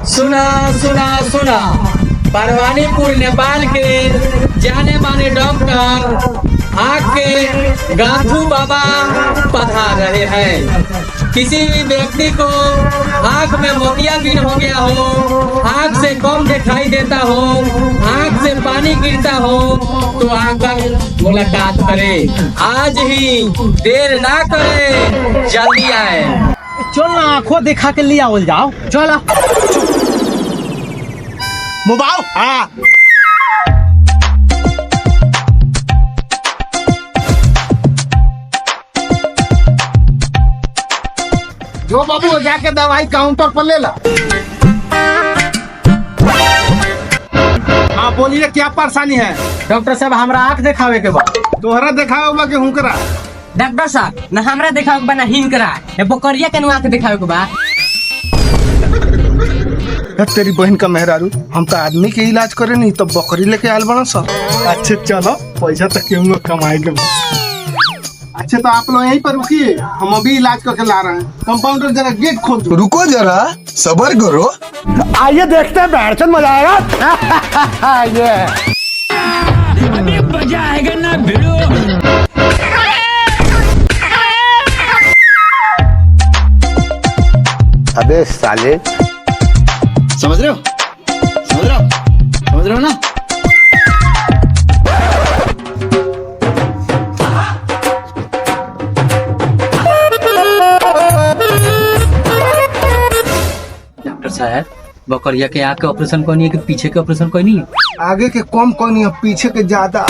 सुना सुना सुना, परवानीपुर नेपाल के जाने माने डॉक्टर आँख के गांधू बाबा पधार रहे हैं। किसी भी व्यक्ति को आँख में मोतियाबिंद हो गया हो, आँख से कम दिखाई देता हो, आँख से पानी गिरता हो, तो आकर मुलाकात करे। आज ही देर ना करे, जल्दी आए। चल ना आंखों दिखा के ले आवल जाओ। चलो मोबाइल हाँ जो बाबू जाके दवाई काउंटर पर ले ला। हाँ बोलिए क्या परेशानी है? डॉक्टर साहब हमरा आंख दिखावे के बाद तोहरा दिखाओ बा के हुनकरा? डॉक्टर साहब न हमरा देखावे के बा न हिनकरा, ए बकरिया के नुआ के देखावे के बा। तेरी बहन का मेहरारू, हम तो आदमी के इलाज करे नहीं तो बकरी लेके आयल बना सा। अच्छा चलो पैसा तक के हम लोग कमाए ले। अच्छा तो आप लोग यहीं पर रुकिए, हम अभी इलाज करके ला रहे हैं। कंपाउंडर जरा गेट खोल दो। रुको जरा सबर करो। आइए देखते हैं बैठन मजा आएगा। ये अभी मजा आएगा ना भिड़ो। अबे साले, समझ रहे हो? समझ रहे हो? समझ रहे हो ना? डॉक्टर साहब, बकरिया के आँख के ऑपरेशन कोई नहीं है कि पीछे के ऑपरेशन कोई नहीं है? आगे के कम कोई नहीं है, पीछे के ज्यादा।